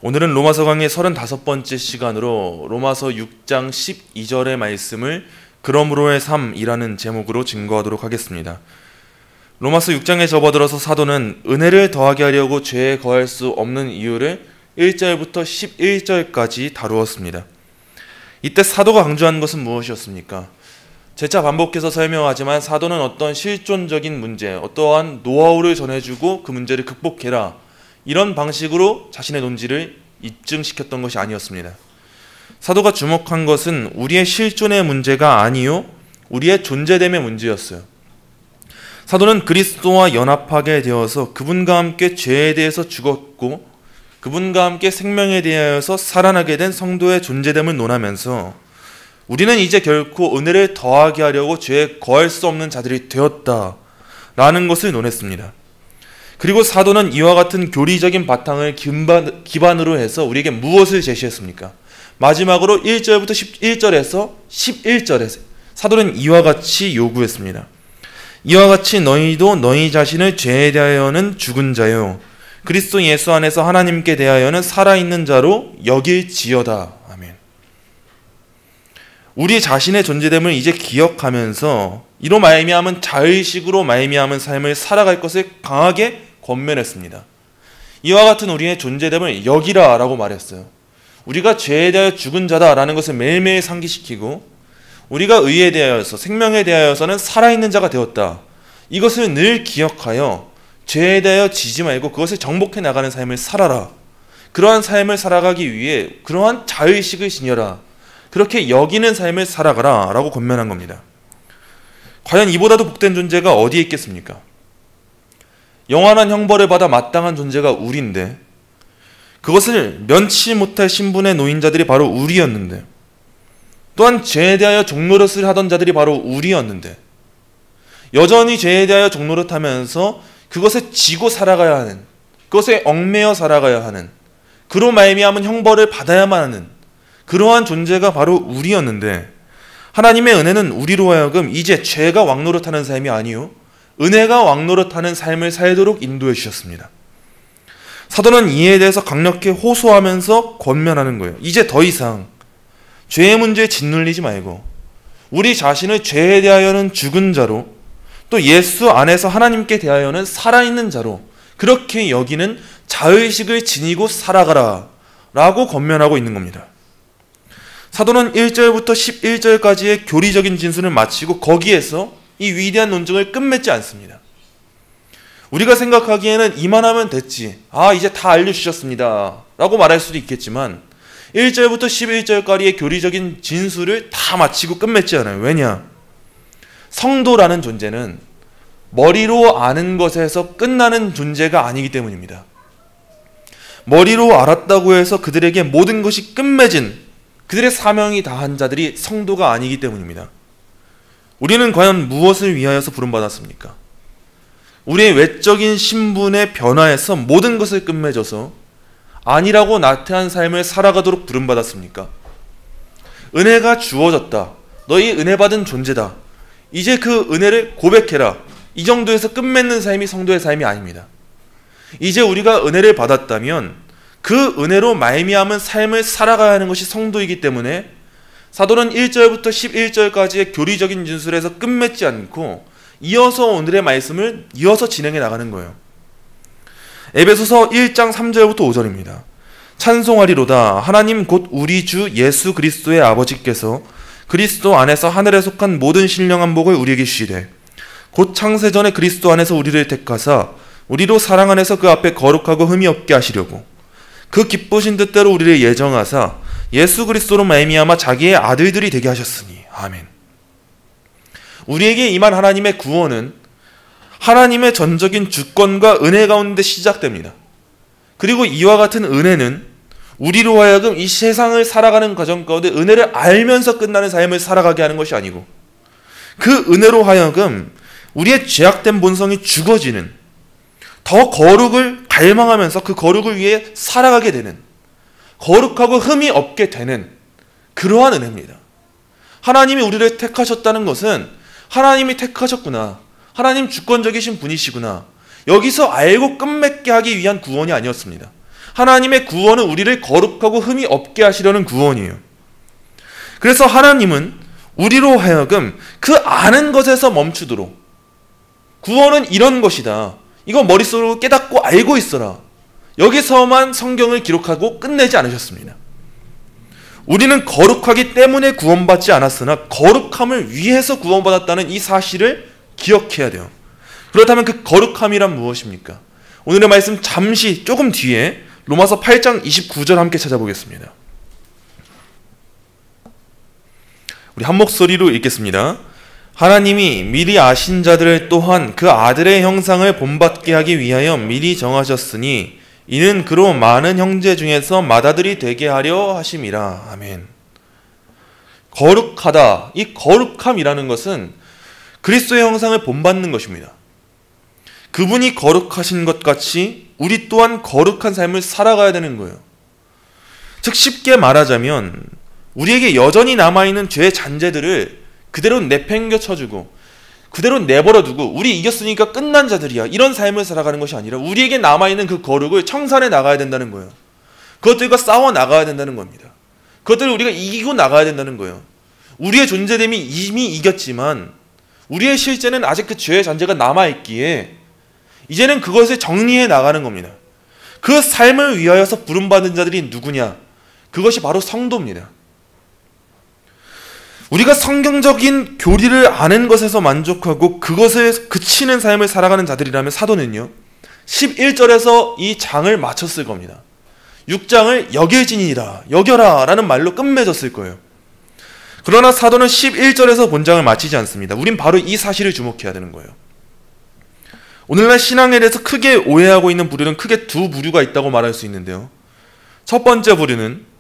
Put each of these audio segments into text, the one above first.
오늘은 로마서 강의 35번째 시간으로 로마서 6장 12절의 말씀을 그러므로의 삶이라는 제목으로 증거하도록 하겠습니다. 로마서 6장에 접어들어서 사도는 은혜를 더하게 하려고 죄에 거할 수 없는 이유를 1절부터 11절까지 다루었습니다. 이때 사도가 강조한 것은 무엇이었습니까? 재차 반복해서 설명하지만 사도는 어떤 실존적인 문제, 어떠한 노하우를 전해주고 그 문제를 극복해라, 이런 방식으로 자신의 논지를 입증시켰던 것이 아니었습니다. 사도가 주목한 것은 우리의 실존의 문제가 아니요, 우리의 존재됨의 문제였어요. 사도는 그리스도와 연합하게 되어서 그분과 함께 죄에 대해서 죽었고 그분과 함께 생명에 대하여서 살아나게 된 성도의 존재됨을 논하면서 우리는 이제 결코 은혜를 더하게 하려고 죄에 거할 수 없는 자들이 되었다라는 것을 논했습니다. 그리고 사도는 이와 같은 교리적인 바탕을 기반으로 해서 우리에게 무엇을 제시했습니까? 마지막으로 1절부터 11절에서 11절에 사도는 이와 같이 요구했습니다. 이와 같이 너희도 너희 자신을 죄에 대하여는 죽은 자요 그리스도 예수 안에서 하나님께 대하여는 살아있는 자로 여길지어다. 아멘. 우리 자신의 존재됨을 이제 기억하면서 이로 말미암은 자의식으로 말미암은 삶을 살아갈 것을 강하게 권면했습니다. 이와 같은 우리의 존재됨을 여기라 라고 말했어요. 우리가 죄에 대하여 죽은 자다라는 것을 매일매일 상기시키고 우리가 의에 대하여서 생명에 대하여서는 살아있는 자가 되었다. 이것을 늘 기억하여 죄에 대하여 지지 말고 그것을 정복해 나가는 삶을 살아라. 그러한 삶을 살아가기 위해 그러한 자의식을 지녀라. 그렇게 여기는 삶을 살아가라 라고 권면한 겁니다. 과연 이보다도 복된 존재가 어디에 있겠습니까? 영원한 형벌을 받아 마땅한 존재가 우리인데 그것을 면치 못할 신분의 노인자들이 바로 우리였는데 또한 죄에 대하여 종노릇을 하던 자들이 바로 우리였는데 여전히 죄에 대하여 종노릇하면서 그것에 지고 살아가야 하는, 그것에 얽매여 살아가야 하는, 그로 말미암은 형벌을 받아야만 하는 그러한 존재가 바로 우리였는데 하나님의 은혜는 우리로 하여금 이제 죄가 왕노릇하는 삶이 아니요 은혜가 왕노릇하는 삶을 살도록 인도해 주셨습니다. 사도는 이에 대해서 강력히 호소하면서 권면하는 거예요. 이제 더 이상 죄의 문제에 짓눌리지 말고 우리 자신을 죄에 대하여는 죽은 자로 또 예수 안에서 하나님께 대하여는 살아있는 자로 그렇게 여기는 자의식을 지니고 살아가라 라고 권면하고 있는 겁니다. 사도는 1절부터 11절까지의 교리적인 진술을 마치고 거기에서 이 위대한 논증을 끝맺지 않습니다. 우리가 생각하기에는 이만하면 됐지, 이제 다 알려주셨습니다 라고 말할 수도 있겠지만 1절부터 11절까지의 교리적인 진술을 다 마치고 끝맺지 않아요. 왜냐? 성도라는 존재는 머리로 아는 것에서 끝나는 존재가 아니기 때문입니다. 머리로 알았다고 해서 그들에게 모든 것이 끝맺은 그들의 사명이 다한 자들이 성도가 아니기 때문입니다. 우리는 과연 무엇을 위하여서 부름받았습니까? 우리의 외적인 신분의 변화에서 모든 것을 끝맺어서 아니라고 나태한 삶을 살아가도록 부름받았습니까? 은혜가 주어졌다. 너희 은혜 받은 존재다. 이제 그 은혜를 고백해라. 이 정도에서 끝맺는 삶이 성도의 삶이 아닙니다. 이제 우리가 은혜를 받았다면 그 은혜로 말미암은 삶을 살아가야 하는 것이 성도이기 때문에 사도는 1절부터 11절까지의 교리적인 진술에서 끝맺지 않고 이어서 오늘의 말씀을 이어서 진행해 나가는 거예요. 에베소서 1장 3절부터 5절입니다. 찬송하리로다 하나님 곧 우리 주 예수 그리스도의 아버지께서 그리스도 안에서 하늘에 속한 모든 신령한 복을 우리에게 주시되 곧 창세전에 그리스도 안에서 우리를 택하사 우리로 사랑 안에서 그 앞에 거룩하고 흠이 없게 하시려고 그 기쁘신 뜻대로 우리를 예정하사 예수 그리스도로 말미암아 자기의 아들들이 되게 하셨으니. 아멘. 우리에게 임한 하나님의 구원은 하나님의 전적인 주권과 은혜 가운데 시작됩니다. 그리고 이와 같은 은혜는 우리로 하여금 이 세상을 살아가는 과정 가운데 은혜를 알면서 끝나는 삶을 살아가게 하는 것이 아니고 그 은혜로 하여금 우리의 죄악된 본성이 죽어지는, 더 거룩을 갈망하면서 그 거룩을 위해 살아가게 되는, 거룩하고 흠이 없게 되는 그러한 은혜입니다. 하나님이 우리를 택하셨다는 것은 하나님이 택하셨구나, 하나님 주권적이신 분이시구나, 여기서 알고 끝맺게 하기 위한 구원이 아니었습니다. 하나님의 구원은 우리를 거룩하고 흠이 없게 하시려는 구원이에요. 그래서 하나님은 우리로 하여금 그 아는 것에서 멈추도록, 구원은 이런 것이다, 이거 머릿속으로 깨닫고 알고 있어라, 여기서만 성경을 기록하고 끝내지 않으셨습니다. 우리는 거룩하기 때문에 구원받지 않았으나 거룩함을 위해서 구원받았다는 이 사실을 기억해야 돼요. 그렇다면 그 거룩함이란 무엇입니까? 오늘의 말씀 잠시 조금 뒤에 로마서 8장 29절 함께 찾아보겠습니다. 우리 한 목소리로 읽겠습니다. 하나님이 미리 아신 자들을 또한 그 아들의 형상을 본받게 하기 위하여 미리 정하셨으니 이는 그로 많은 형제 중에서 맏아들이 되게 하려 하심이라. 아멘. 거룩하다. 이 거룩함이라는 것은 그리스도의 형상을 본받는 것입니다. 그분이 거룩하신 것 같이 우리 또한 거룩한 삶을 살아가야 되는 거예요. 즉 쉽게 말하자면 우리에게 여전히 남아있는 죄의 잔재들을 그대로 내팽겨 쳐주고 그대로 내버려두고 우리 이겼으니까 끝난 자들이야, 이런 삶을 살아가는 것이 아니라 우리에게 남아있는 그 거룩을 청산해 나가야 된다는 거예요. 그것들과 싸워 나가야 된다는 겁니다. 그것들을 우리가 이기고 나가야 된다는 거예요. 우리의 존재됨이 이미 이겼지만 우리의 실제는 아직 그 죄의 잔재가 남아있기에 이제는 그것을 정리해 나가는 겁니다. 그 삶을 위하여서 부름받은 자들이 누구냐? 그것이 바로 성도입니다. 우리가 성경적인 교리를 아는 것에서 만족하고 그것에 그치는 삶을 살아가는 자들이라면 사도는요 11절에서 이 장을 마쳤을 겁니다. 6장을 여길지니라, 여겨라 라는 말로 끝맺었을 거예요. 그러나 사도는 11절에서 본장을 마치지 않습니다. 우린 바로 이 사실을 주목해야 되는 거예요. 오늘날 신앙에 대해서 크게 오해하고 있는 부류는 크게 두 부류가 있다고 말할 수 있는데요. 첫 번째 부류는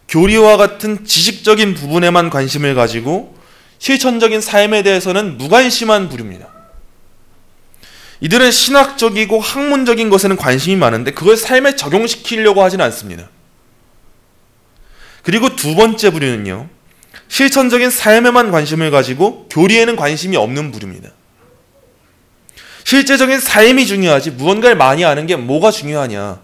교리와 같은 지식적인 부분에만 관심을 가지고 실천적인 삶에 대해서는 무관심한 부류입니다. 이들은 신학적이고 학문적인 것에는 관심이 많은데 그걸 삶에 적용시키려고 하진 않습니다. 그리고 두 번째 부류는요, 실천적인 삶에만 관심을 가지고 교리에는 관심이 없는 부류입니다. 실제적인 삶이 중요하지 무언가를 많이 아는 게 뭐가 중요하냐,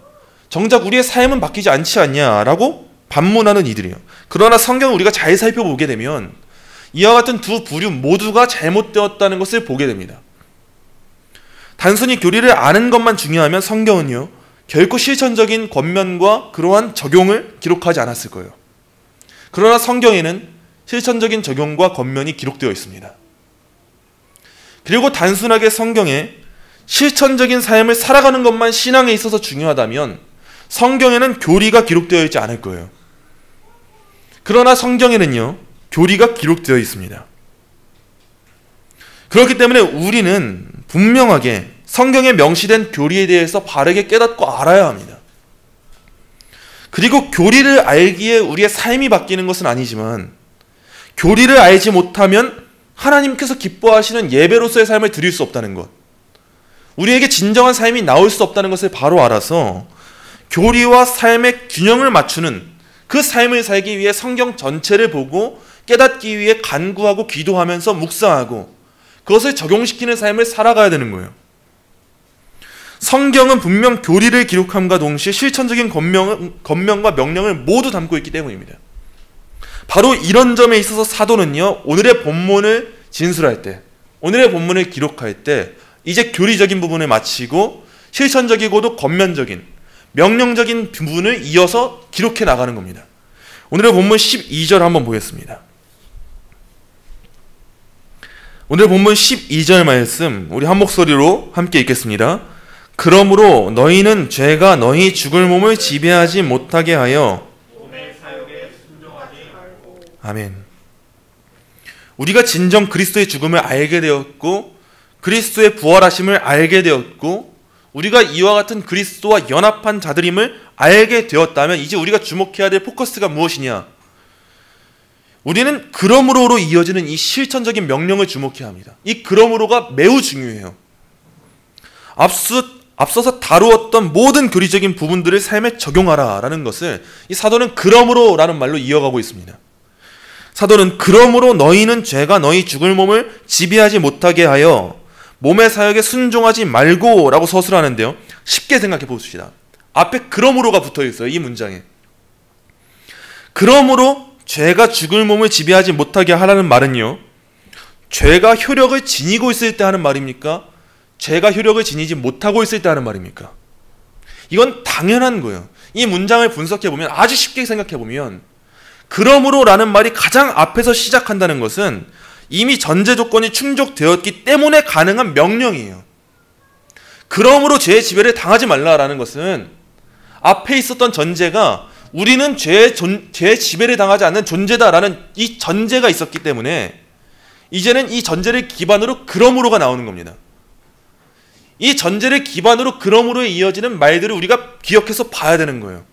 정작 우리의 삶은 바뀌지 않지 않냐라고 반문하는 이들이에요. 그러나 성경을 우리가 잘 살펴보게 되면 이와 같은 두 부류 모두가 잘못되었다는 것을 보게 됩니다. 단순히 교리를 아는 것만 중요하면 성경은요 결코 실천적인 권면과 그러한 적용을 기록하지 않았을 거예요. 그러나 성경에는 실천적인 적용과 권면이 기록되어 있습니다. 그리고 단순하게 성경에 실천적인 삶을 살아가는 것만 신앙에 있어서 중요하다면 성경에는 교리가 기록되어 있지 않을 거예요. 그러나 성경에는요 교리가 기록되어 있습니다. 그렇기 때문에 우리는 분명하게 성경에 명시된 교리에 대해서 바르게 깨닫고 알아야 합니다. 그리고 교리를 알기에 우리의 삶이 바뀌는 것은 아니지만 교리를 알지 못하면 하나님께서 기뻐하시는 예배로서의 삶을 드릴 수 없다는 것, 우리에게 진정한 삶이 나올 수 없다는 것을 바로 알아서 교리와 삶의 균형을 맞추는 그 삶을 살기 위해 성경 전체를 보고 깨닫기 위해 간구하고 기도하면서 묵상하고 그것을 적용시키는 삶을 살아가야 되는 거예요. 성경은 분명 교리를 기록함과 동시에 실천적인 권면과 명령을 모두 담고 있기 때문입니다. 바로 이런 점에 있어서 사도는요 오늘의 본문을 진술할 때, 오늘의 본문을 기록할 때 이제 교리적인 부분을 마치고 실천적이고도 권면적인 명령적인 부분을 이어서 기록해 나가는 겁니다. 오늘의 본문 12절 한번 보겠습니다. 오늘 본문 12절 말씀 우리 한 목소리로 함께 읽겠습니다. 그러므로 너희는 죄가 너희 죽을 몸을 지배하지 못하게 하여 몸의 사욕에 순종하지 말고. 아멘. 우리가 진정 그리스도의 죽음을 알게 되었고 그리스도의 부활하심을 알게 되었고 우리가 이와 같은 그리스도와 연합한 자들임을 알게 되었다면 이제 우리가 주목해야 될 포커스가 무엇이냐? 우리는 그러므로로 이어지는 이 실천적인 명령을 주목해야 합니다. 이 그러므로가 매우 중요해요. 앞서서 다루었던 모든 교리적인 부분들을 삶에 적용하라 라는 것을 이 사도는 그러므로라는 말로 이어가고 있습니다. 사도는 그러므로 너희는 죄가 너희 죽을 몸을 지배하지 못하게 하여 몸의 사역에 순종하지 말고 라고 서술하는데요. 쉽게 생각해 봅시다. 앞에 그러므로가 붙어 있어요. 이 문장에. 그러므로 죄가 죽을 몸을 지배하지 못하게 하라는 말은요, 죄가 효력을 지니고 있을 때 하는 말입니까? 죄가 효력을 지니지 못하고 있을 때 하는 말입니까? 이건 당연한 거예요. 이 문장을 분석해보면, 아주 쉽게 생각해보면, 그러므로라는 말이 가장 앞에서 시작한다는 것은 이미 전제 조건이 충족되었기 때문에 가능한 명령이에요. 그러므로 죄의 지배를 당하지 말라라는 것은 앞에 있었던 전제가 우리는 죄의 지배를 당하지 않는 존재다라는 이 전제가 있었기 때문에 이제는 이 전제를 기반으로 그러므로가 나오는 겁니다. 이 전제를 기반으로 그러므로에 이어지는 말들을 우리가 기억해서 봐야 되는 거예요.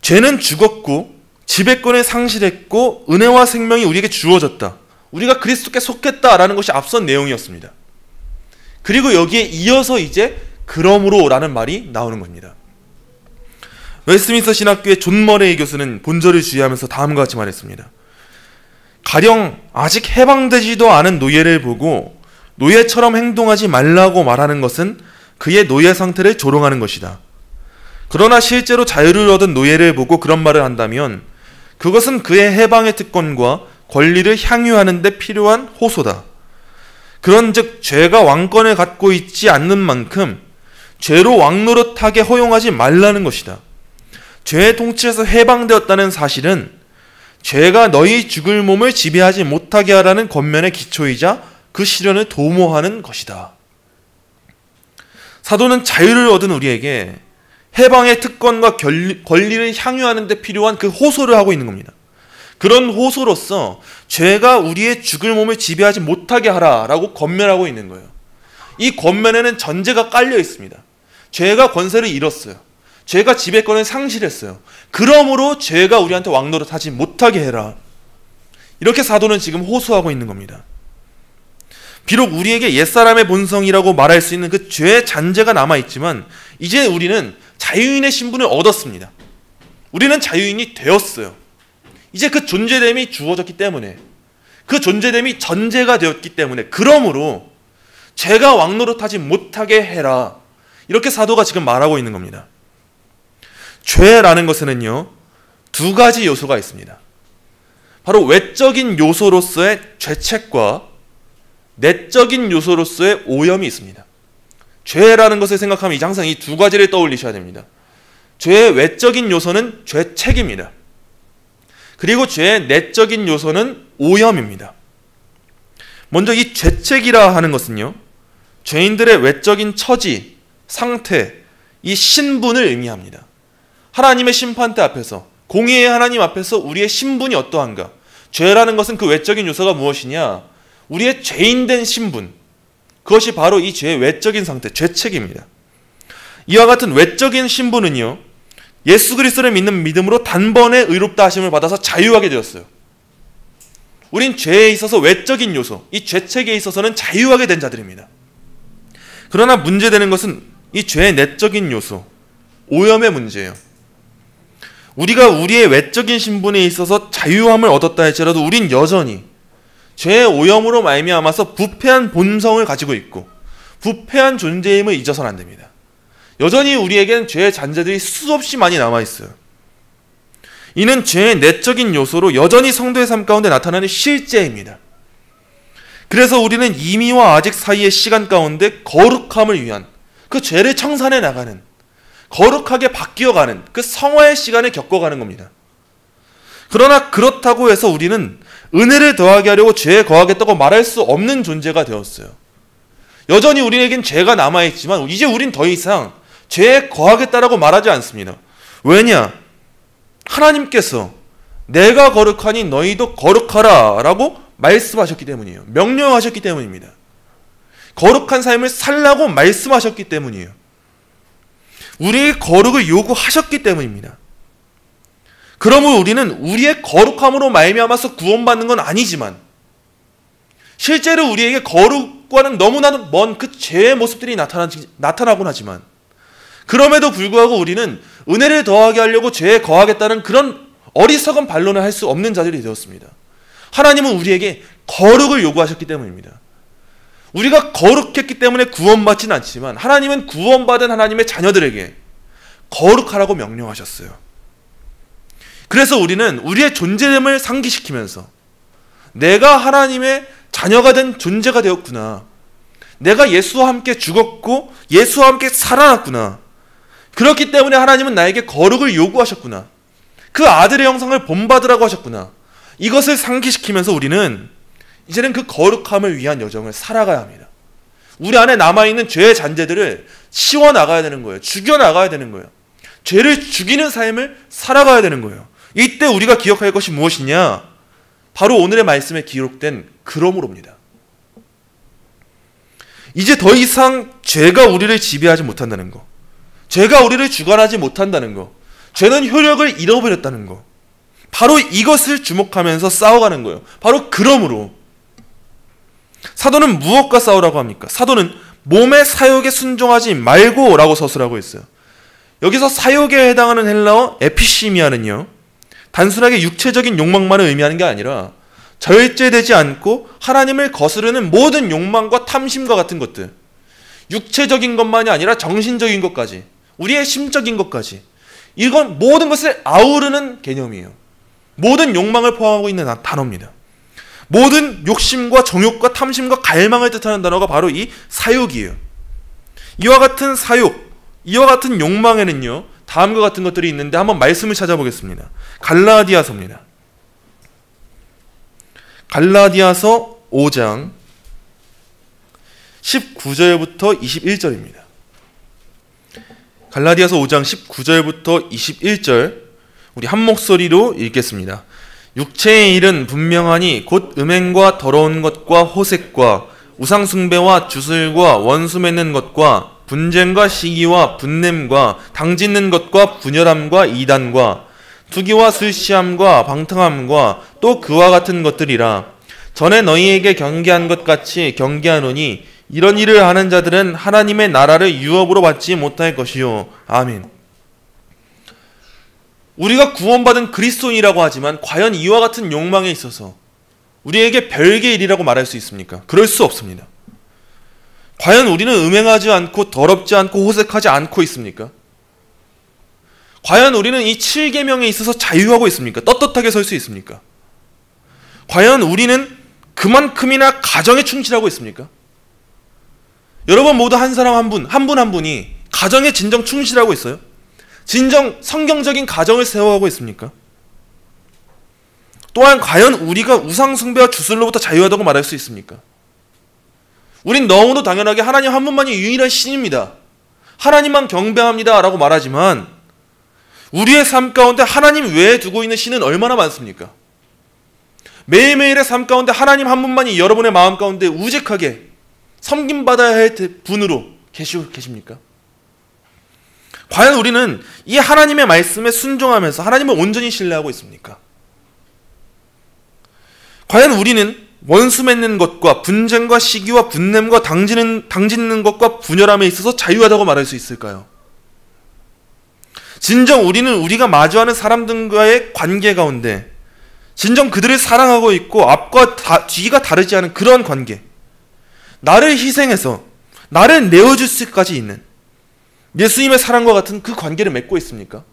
죄는 죽었고 지배권을 상실했고 은혜와 생명이 우리에게 주어졌다. 우리가 그리스도께 속했다라는 것이 앞선 내용이었습니다. 그리고 여기에 이어서 이제 그러므로라는 말이 나오는 겁니다. 웨스트민스터 신학교의 존 머레이 교수는 본절을 주의하면서 다음과 같이 말했습니다. 가령 아직 해방되지도 않은 노예를 보고 노예처럼 행동하지 말라고 말하는 것은 그의 노예 상태를 조롱하는 것이다. 그러나 실제로 자유를 얻은 노예를 보고 그런 말을 한다면 그것은 그의 해방의 특권과 권리를 향유하는 데 필요한 호소다. 그런즉 죄가 왕권을 갖고 있지 않는 만큼 죄로 왕노릇하게 허용하지 말라는 것이다. 죄의 통치에서 해방되었다는 사실은 죄가 너희 죽을 몸을 지배하지 못하게 하라는 권면의 기초이자 그 실현을 도모하는 것이다. 사도는 자유를 얻은 우리에게 해방의 특권과 권리를 향유하는 데 필요한 그 호소를 하고 있는 겁니다. 그런 호소로서 죄가 우리의 죽을 몸을 지배하지 못하게 하라라고 권면하고 있는 거예요. 이 권면에는 전제가 깔려 있습니다. 죄가 권세를 잃었어요. 죄가 지배권을 상실했어요. 그러므로 죄가 우리한테 왕노릇하지 못하게 해라. 이렇게 사도는 지금 호소하고 있는 겁니다. 비록 우리에게 옛사람의 본성이라고 말할 수 있는 그 죄의 잔재가 남아있지만 이제 우리는 자유인의 신분을 얻었습니다. 우리는 자유인이 되었어요. 이제 그 존재됨이 주어졌기 때문에, 그 존재됨이 전제가 되었기 때문에, 그러므로 죄가 왕노릇하지 못하게 해라. 이렇게 사도가 지금 말하고 있는 겁니다. 죄라는 것에는요, 두 가지 요소가 있습니다. 바로 외적인 요소로서의 죄책과 내적인 요소로서의 오염이 있습니다. 죄라는 것을 생각하면 이제 항상 이 두 가지를 떠올리셔야 됩니다. 죄의 외적인 요소는 죄책입니다. 그리고 죄의 내적인 요소는 오염입니다. 먼저 이 죄책이라 하는 것은요, 죄인들의 외적인 처지, 상태, 이 신분을 의미합니다. 하나님의 심판대 앞에서, 공의의 하나님 앞에서 우리의 신분이 어떠한가? 죄라는 것은 그 외적인 요소가 무엇이냐? 우리의 죄인된 신분, 그것이 바로 이 죄의 외적인 상태, 죄책입니다. 이와 같은 외적인 신분은요, 예수 그리스도를 믿는 믿음으로 단번에 의롭다 하심을 받아서 자유하게 되었어요. 우린 죄에 있어서 외적인 요소, 이 죄책에 있어서는 자유하게 된 자들입니다. 그러나 문제되는 것은 이 죄의 내적인 요소, 오염의 문제예요. 우리가 우리의 외적인 신분에 있어서 자유함을 얻었다 할지라도 우린 여전히 죄의 오염으로 말미암아서 부패한 본성을 가지고 있고 부패한 존재임을 잊어서는 안 됩니다. 여전히 우리에겐 죄의 잔재들이 수없이 많이 남아있어요. 이는 죄의 내적인 요소로 여전히 성도의 삶 가운데 나타나는 실제입니다. 그래서 우리는 이미와 아직 사이의 시간 가운데 거룩함을 위한, 그 죄를 청산해 나가는, 거룩하게 바뀌어가는 그 성화의 시간을 겪어가는 겁니다. 그러나 그렇다고 해서 우리는 은혜를 더하게 하려고 죄에 거하겠다고 말할 수 없는 존재가 되었어요. 여전히 우리에겐 죄가 남아있지만 이제 우린 더 이상 죄에 거하겠다라고 말하지 않습니다. 왜냐? 하나님께서 내가 거룩하니 너희도 거룩하라 라고 말씀하셨기 때문이에요. 명령하셨기 때문입니다. 거룩한 삶을 살라고 말씀하셨기 때문이에요. 우리의 거룩을 요구하셨기 때문입니다. 그러므로 우리는 우리의 거룩함으로 말미암아서 구원받는 건 아니지만 실제로 우리에게 거룩과는 너무나도 먼 그 죄의 모습들이 나타나곤 하지만 그럼에도 불구하고 우리는 은혜를 더하게 하려고 죄에 거하겠다는 그런 어리석은 반론을 할 수 없는 자들이 되었습니다. 하나님은 우리에게 거룩을 요구하셨기 때문입니다. 우리가 거룩했기 때문에 구원받지는 않지만 하나님은 구원받은 하나님의 자녀들에게 거룩하라고 명령하셨어요. 그래서 우리는 우리의 존재됨을 상기시키면서 내가 하나님의 자녀가 된 존재가 되었구나. 내가 예수와 함께 죽었고 예수와 함께 살아났구나. 그렇기 때문에 하나님은 나에게 거룩을 요구하셨구나. 그 아들의 형상을 본받으라고 하셨구나. 이것을 상기시키면서 우리는 이제는 그 거룩함을 위한 여정을 살아가야 합니다. 우리 안에 남아있는 죄의 잔재들을 치워나가야 되는 거예요. 죽여나가야 되는 거예요. 죄를 죽이는 삶을 살아가야 되는 거예요. 이때 우리가 기억할 것이 무엇이냐? 바로 오늘의 말씀에 기록된 그러므로입니다. 이제 더 이상 죄가 우리를 지배하지 못한다는 거, 죄가 우리를 주관하지 못한다는 거, 죄는 효력을 잃어버렸다는 거, 바로 이것을 주목하면서 싸워가는 거예요. 바로 그러므로. 사도는 무엇과 싸우라고 합니까? 사도는 몸의 사욕에 순종하지 말고 라고 서술하고 있어요. 여기서 사욕에 해당하는 헬라어 에피시미아는요, 단순하게 육체적인 욕망만을 의미하는 게 아니라 절제되지 않고 하나님을 거스르는 모든 욕망과 탐심과 같은 것들, 육체적인 것만이 아니라 정신적인 것까지, 우리의 심적인 것까지, 이건 모든 것을 아우르는 개념이에요. 모든 욕망을 포함하고 있는 단어입니다. 모든 욕심과 정욕과 탐심과 갈망을 뜻하는 단어가 바로 이 사욕이에요. 이와 같은 사욕, 이와 같은 욕망에는요, 다음과 같은 것들이 있는데 한번 말씀을 찾아보겠습니다. 갈라디아서입니다. 갈라디아서 5장 19절부터 21절입니다. 갈라디아서 5장 19절부터 21절 우리 한 목소리로 읽겠습니다. 육체의 일은 분명하니 곧 음행과 더러운 것과 호색과 우상숭배와 주술과 원수 맺는 것과 분쟁과 시기와 분냄과 당짓는 것과 분열함과 이단과 투기와 술취함과 방탕함과 또 그와 같은 것들이라. 전에 너희에게 경계한 것 같이 경계하노니 이런 일을 하는 자들은 하나님의 나라를 유업으로 받지 못할 것이요. 아멘. 우리가 구원받은 그리스도인이라고 하지만 과연 이와 같은 욕망에 있어서 우리에게 별개의 일이라고 말할 수 있습니까? 그럴 수 없습니다. 과연 우리는 음행하지 않고 더럽지 않고 호색하지 않고 있습니까? 과연 우리는 이 7계명에 있어서 자유하고 있습니까? 떳떳하게 설 수 있습니까? 과연 우리는 그만큼이나 가정에 충실하고 있습니까? 여러분 모두 한 사람 한 분이 가정에 진정 충실하고 있어요? 진정 성경적인 가정을 세워가고 있습니까? 또한 과연 우리가 우상숭배와 주술로부터 자유하다고 말할 수 있습니까? 우린 너무도 당연하게 하나님 한 분만이 유일한 신입니다. 하나님만 경배합니다 라고 말하지만 우리의 삶 가운데 하나님 외에 두고 있는 신은 얼마나 많습니까? 매일매일의 삶 가운데 하나님 한 분만이 여러분의 마음 가운데 우직하게 섬김받아야 할 분으로 계십니까? 과연 우리는 이 하나님의 말씀에 순종하면서 하나님을 온전히 신뢰하고 있습니까? 과연 우리는 원수 맺는 것과 분쟁과 시기와 분냄과 당짓는 것과 분열함에 있어서 자유하다고 말할 수 있을까요? 진정 우리는 우리가 마주하는 사람들과의 관계 가운데 진정 그들을 사랑하고 있고 앞과 뒤가 다르지 않은 그런 관계, 나를 희생해서 나를 내어줄 수까지 있는 예수님의 사랑과 같은 그 관계를 맺고 있습니까?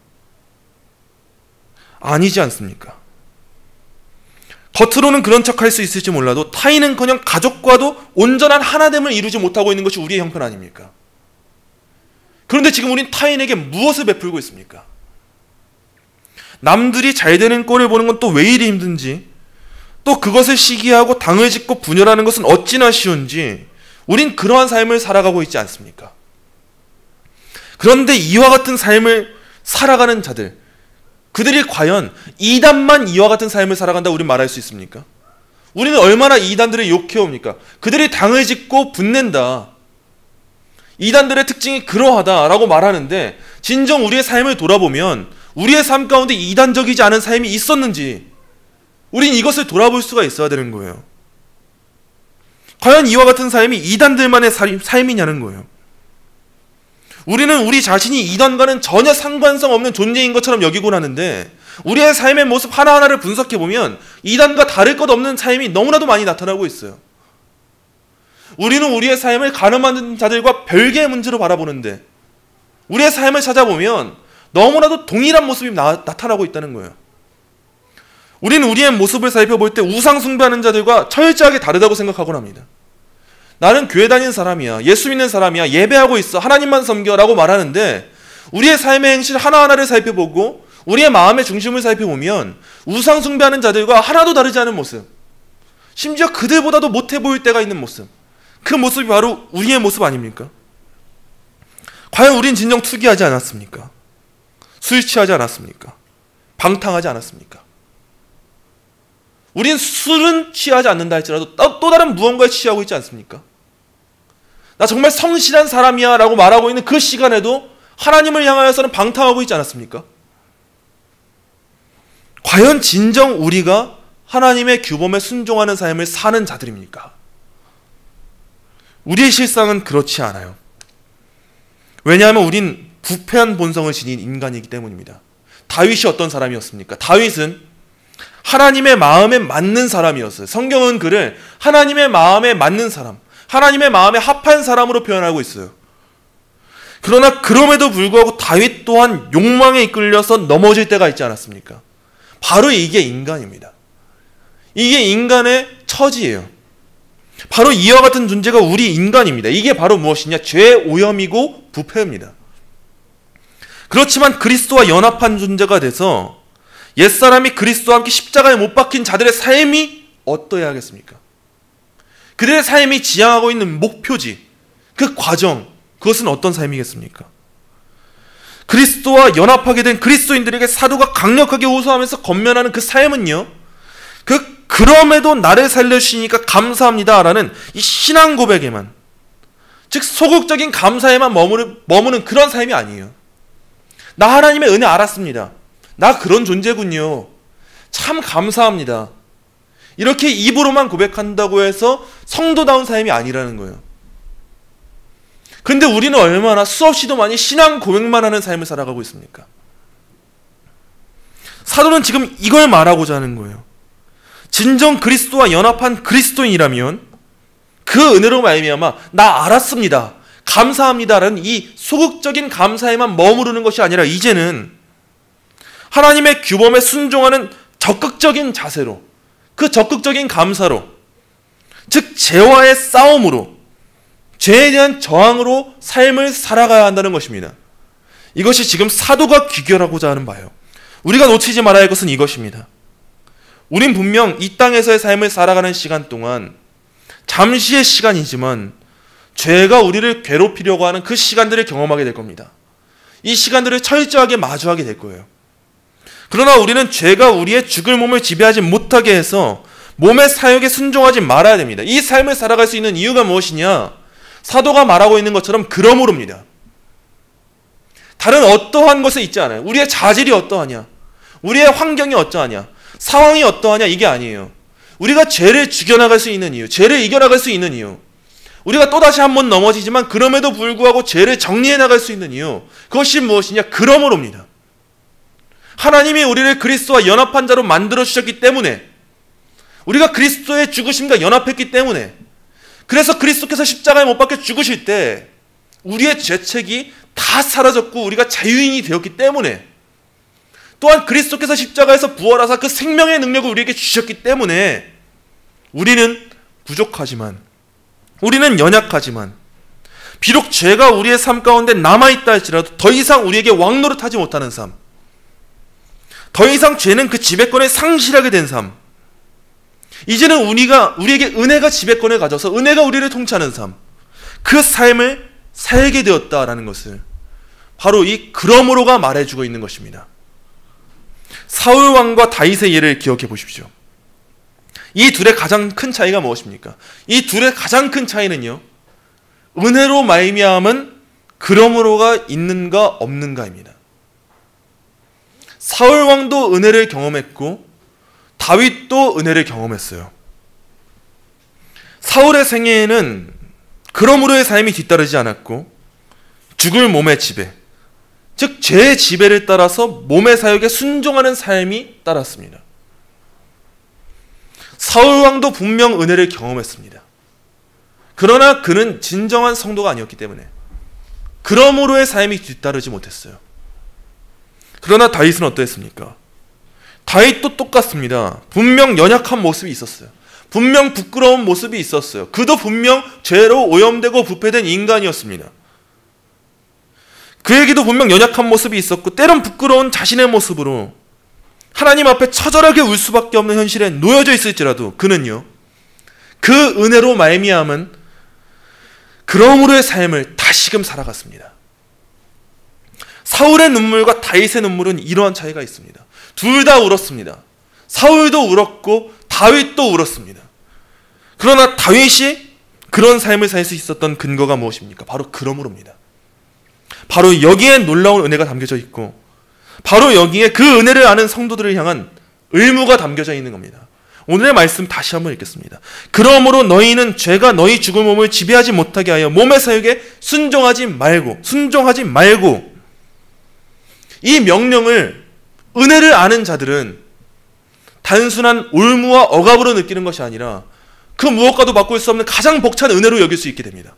아니지 않습니까? 겉으로는 그런 척할 수 있을지 몰라도 타인은커녕 가족과도 온전한 하나됨을 이루지 못하고 있는 것이 우리의 형편 아닙니까? 그런데 지금 우린 타인에게 무엇을 베풀고 있습니까? 남들이 잘 되는 꼴을 보는 건 또 왜 이리 힘든지, 또 그것을 시기하고 당을 짓고 분열하는 것은 어찌나 쉬운지 우린 그러한 삶을 살아가고 있지 않습니까? 그런데 이와 같은 삶을 살아가는 자들, 그들이 과연 이단만 이와 같은 삶을 살아간다고 우린 말할 수 있습니까? 우리는 얼마나 이단들을 욕해옵니까? 그들이 당을 짓고 분낸다, 이단들의 특징이 그러하다라고 말하는데 진정 우리의 삶을 돌아보면 우리의 삶 가운데 이단적이지 않은 삶이 있었는지 우린 이것을 돌아볼 수가 있어야 되는 거예요. 과연 이와 같은 삶이 이단들만의 삶이냐는 거예요. 우리는 우리 자신이 이단과는 전혀 상관성 없는 존재인 것처럼 여기곤 하는데 우리의 삶의 모습 하나하나를 분석해보면 이단과 다를 것 없는 삶이 너무나도 많이 나타나고 있어요. 우리는 우리의 삶을 가늠하는 자들과 별개의 문제로 바라보는데 우리의 삶을 찾아보면 너무나도 동일한 모습이 나타나고 있다는 거예요. 우리는 우리의 모습을 살펴볼 때 우상 숭배하는 자들과 철저하게 다르다고 생각하곤 합니다. 나는 교회 다니는 사람이야, 예수 믿는 사람이야, 예배하고 있어, 하나님만 섬겨라고 말하는데 우리의 삶의 행실 하나하나를 살펴보고 우리의 마음의 중심을 살펴보면 우상 숭배하는 자들과 하나도 다르지 않은 모습, 심지어 그들보다도 못해 보일 때가 있는 모습, 그 모습이 바로 우리의 모습 아닙니까? 과연 우린 진정 투기하지 않았습니까? 술 취하지 않았습니까? 방탕하지 않았습니까? 우린 술은 취하지 않는다 할지라도 또 다른 무언가에 취하고 있지 않습니까? 나 정말 성실한 사람이야 라고 말하고 있는 그 시간에도 하나님을 향하여서는 방탕하고 있지 않았습니까? 과연 진정 우리가 하나님의 규범에 순종하는 삶을 사는 자들입니까? 우리의 실상은 그렇지 않아요. 왜냐하면 우린 부패한 본성을 지닌 인간이기 때문입니다. 다윗이 어떤 사람이었습니까? 다윗은 하나님의 마음에 맞는 사람이었어요. 성경은 그를 하나님의 마음에 맞는 사람, 하나님의 마음에 합한 사람으로 표현하고 있어요. 그러나 그럼에도 불구하고 다윗 또한 욕망에 이끌려서 넘어질 때가 있지 않았습니까? 바로 이게 인간입니다. 이게 인간의 처지예요. 바로 이와 같은 존재가 우리 인간입니다. 이게 바로 무엇이냐? 죄의 오염이고 부패입니다. 그렇지만 그리스도와 연합한 존재가 돼서 옛사람이 그리스도와 함께 십자가에 못 박힌 자들의 삶이 어떠해야 하겠습니까? 그들의 삶이 지향하고 있는 목표지, 그 과정, 그것은 어떤 삶이겠습니까? 그리스도와 연합하게 된 그리스도인들에게 사도가 강력하게 호소하면서 권면하는 그 삶은요, 그럼에도 나를 살려주시니까 감사합니다라는 이 신앙 고백에만, 즉 소극적인 감사에만 머무는 그런 삶이 아니에요. 나 하나님의 은혜 알았습니다. 나 그런 존재군요. 참 감사합니다. 이렇게 입으로만 고백한다고 해서 성도다운 삶이 아니라는 거예요. 그런데 우리는 얼마나 수없이도 많이 신앙 고백만 하는 삶을 살아가고 있습니까? 사도는 지금 이걸 말하고자 하는 거예요. 진정 그리스도와 연합한 그리스도인이라면 그 은혜로 말미암아 나 알았습니다, 감사합니다라는 이 소극적인 감사에만 머무르는 것이 아니라 이제는 하나님의 규범에 순종하는 적극적인 자세로, 그 적극적인 감사로, 즉 죄와의 싸움으로, 죄에 대한 저항으로 삶을 살아가야 한다는 것입니다. 이것이 지금 사도가 귀결하고자 하는 바예요. 우리가 놓치지 말아야 할 것은 이것입니다. 우린 분명 이 땅에서의 삶을 살아가는 시간 동안 잠시의 시간이지만 죄가 우리를 괴롭히려고 하는 그 시간들을 경험하게 될 겁니다. 이 시간들을 철저하게 마주하게 될 거예요. 그러나 우리는 죄가 우리의 죽을 몸을 지배하지 못하게 해서 몸의 사욕에 순종하지 말아야 됩니다. 이 삶을 살아갈 수 있는 이유가 무엇이냐? 사도가 말하고 있는 것처럼 그러므로입니다. 다른 어떠한 것에 있지 않아요. 우리의 자질이 어떠하냐, 우리의 환경이 어떠하냐, 상황이 어떠하냐, 이게 아니에요. 우리가 죄를 죽여나갈 수 있는 이유, 죄를 이겨나갈 수 있는 이유, 우리가 또다시 한번 넘어지지만 그럼에도 불구하고 죄를 정리해 나갈 수 있는 이유, 그것이 무엇이냐? 그러므로입니다. 하나님이 우리를 그리스도와 연합한 자로 만들어 주셨기 때문에, 우리가 그리스도의 죽으심과 연합했기 때문에, 그래서 그리스도께서 십자가에 못 박혀 죽으실 때 우리의 죄책이 다 사라졌고 우리가 자유인이 되었기 때문에, 또한 그리스도께서 십자가에서 부활하사 그 생명의 능력을 우리에게 주셨기 때문에 우리는 부족하지만, 우리는 연약하지만, 비록 죄가 우리의 삶 가운데 남아있다 할지라도 더 이상 우리에게 왕노릇하지 못하는 삶, 더 이상 죄는 그 지배권을 상실하게 된 삶, 이제는 우리에게 은혜가 지배권을 가져서 은혜가 우리를 통치하는 삶, 그 삶을 살게 되었다라는 것을 바로 이 그러므로가 말해주고 있는 것입니다. 사울 왕과 다윗의 예를 기억해 보십시오. 이 둘의 가장 큰 차이가 무엇입니까? 이 둘의 가장 큰 차이는요, 은혜로 말미암은 그러므로가 있는가 없는가입니다. 사울 왕도 은혜를 경험했고 다윗도 은혜를 경험했어요. 사울의 생애에는 그러므로의 삶이 뒤따르지 않았고 죽을 몸의 지배, 즉 죄의 지배를 따라서 몸의 사욕에 순종하는 삶이 따랐습니다. 사울 왕도 분명 은혜를 경험했습니다. 그러나 그는 진정한 성도가 아니었기 때문에 그러므로의 삶이 뒤따르지 못했어요. 그러나 다윗은 어떠했습니까? 다윗도 똑같습니다. 분명 연약한 모습이 있었어요. 분명 부끄러운 모습이 있었어요. 그도 분명 죄로 오염되고 부패된 인간이었습니다. 그에게도 분명 연약한 모습이 있었고 때론 부끄러운 자신의 모습으로 하나님 앞에 처절하게 울 수밖에 없는 현실에 놓여져 있을지라도 그는요, 그 은혜로 말미암은 그러므로의 삶을 다시금 살아갔습니다. 사울의 눈물과 다윗의 눈물은 이러한 차이가 있습니다. 둘 다 울었습니다. 사울도 울었고 다윗도 울었습니다. 그러나 다윗이 그런 삶을 살 수 있었던 근거가 무엇입니까? 바로 그러므로입니다. 바로 여기에 놀라운 은혜가 담겨져 있고 바로 여기에 그 은혜를 아는 성도들을 향한 의무가 담겨져 있는 겁니다. 오늘의 말씀 다시 한번 읽겠습니다. 그러므로 너희는 죄가 너희 죽을 몸을 지배하지 못하게 하여 몸의 사욕에 순종하지 말고 이 명령을 은혜를 아는 자들은 단순한 올무와 억압으로 느끼는 것이 아니라 그 무엇과도 바꿀 수 없는 가장 벅찬 은혜로 여길 수 있게 됩니다.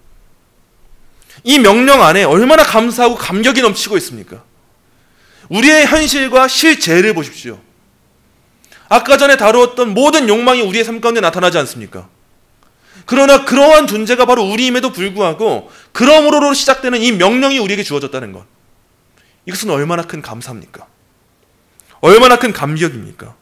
이 명령 안에 얼마나 감사하고 감격이 넘치고 있습니까? 우리의 현실과 실제를 보십시오. 아까 전에 다루었던 모든 욕망이 우리의 삶 가운데 나타나지 않습니까? 그러나 그러한 존재가 바로 우리임에도 불구하고 그러므로로 시작되는 이 명령이 우리에게 주어졌다는 것, 이것은 얼마나 큰 감사입니까? 얼마나 큰 감격입니까?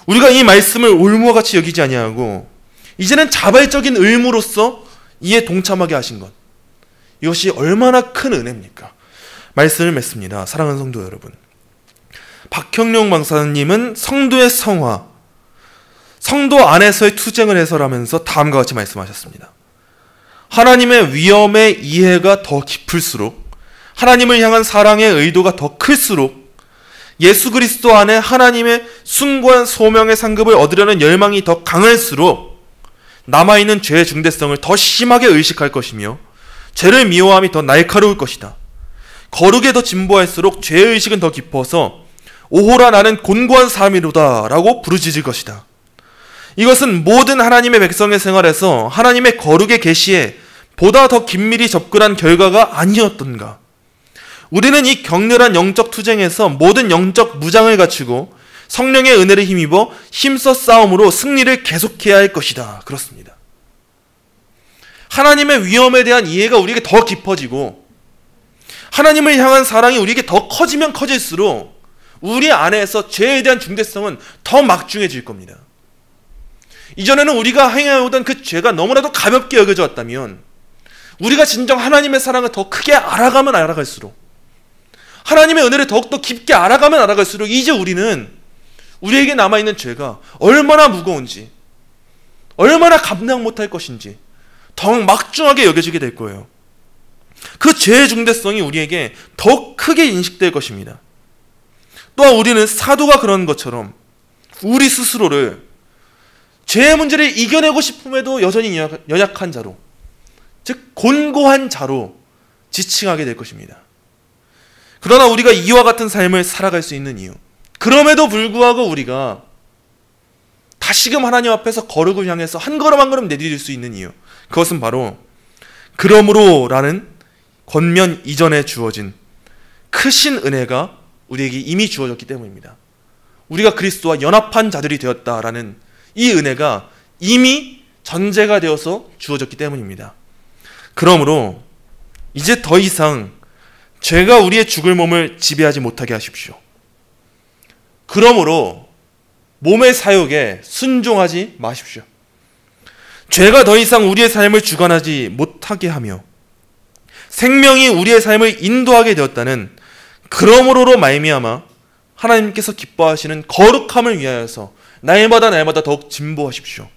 우리가 이 말씀을 올무와 같이 여기지 아니하고 이제는 자발적인 의무로서 이에 동참하게 하신 것, 이것이 얼마나 큰 은혜입니까? 말씀을 맺습니다. 사랑하는 성도 여러분, 박형룡 강사님은 성도의 성화, 성도 안에서의 투쟁을 해설하면서 다음과 같이 말씀하셨습니다. 하나님의 위엄의 이해가 더 깊을수록, 하나님을 향한 사랑의 의도가 더 클수록, 예수 그리스도 안에 하나님의 숭고한 소명의 상급을 얻으려는 열망이 더 강할수록 남아있는 죄의 중대성을 더 심하게 의식할 것이며 죄를 미워함이 더 날카로울 것이다. 거룩에 더 진보할수록 죄의식은 더 깊어서 오호라 나는 곤고한 삶이로다 라고 부르짖을 것이다. 이것은 모든 하나님의 백성의 생활에서 하나님의 거룩의 계시에 보다 더 긴밀히 접근한 결과가 아니었던가. 우리는 이 격렬한 영적 투쟁에서 모든 영적 무장을 갖추고 성령의 은혜를 힘입어 힘써 싸움으로 승리를 계속해야 할 것이다. 그렇습니다. 하나님의 위엄에 대한 이해가 우리에게 더 깊어지고 하나님을 향한 사랑이 우리에게 더 커지면 커질수록 우리 안에서 죄에 대한 중대성은 더 막중해질 겁니다. 이전에는 우리가 행해오던 그 죄가 너무나도 가볍게 여겨져 왔다면 우리가 진정 하나님의 사랑을 더 크게 알아가면 알아갈수록, 하나님의 은혜를 더욱더 깊게 알아가면 알아갈수록 이제 우리는 우리에게 남아있는 죄가 얼마나 무거운지, 얼마나 감당 못할 것인지 더욱 막중하게 여겨지게 될 거예요. 그 죄의 중대성이 우리에게 더 크게 인식될 것입니다. 또한 우리는 사도가 그런 것처럼 우리 스스로를 죄의 문제를 이겨내고 싶음에도 여전히 연약한 자로, 즉 곤고한 자로 지칭하게 될 것입니다. 그러나 우리가 이와 같은 삶을 살아갈 수 있는 이유, 그럼에도 불구하고 우리가 다시금 하나님 앞에서 거룩을 향해서 한 걸음 한 걸음 내디딜 수 있는 이유, 그것은 바로 그러므로라는 권면 이전에 주어진 크신 은혜가 우리에게 이미 주어졌기 때문입니다. 우리가 그리스도와 연합한 자들이 되었다라는 이 은혜가 이미 전제가 되어서 주어졌기 때문입니다. 그러므로 이제 더 이상 죄가 우리의 죽을 몸을 지배하지 못하게 하십시오. 그러므로 몸의 사욕에 순종하지 마십시오. 죄가 더 이상 우리의 삶을 주관하지 못하게 하며 생명이 우리의 삶을 인도하게 되었다는 그러므로로 말미암아 하나님께서 기뻐하시는 거룩함을 위하여서 날마다 더욱 진보하십시오.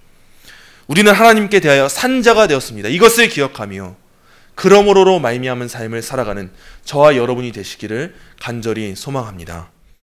우리는 하나님께 대하여 산자가 되었습니다. 이것을 기억하며 그러므로로 말미암은 삶을 살아가는 저와 여러분이 되시기를 간절히 소망합니다.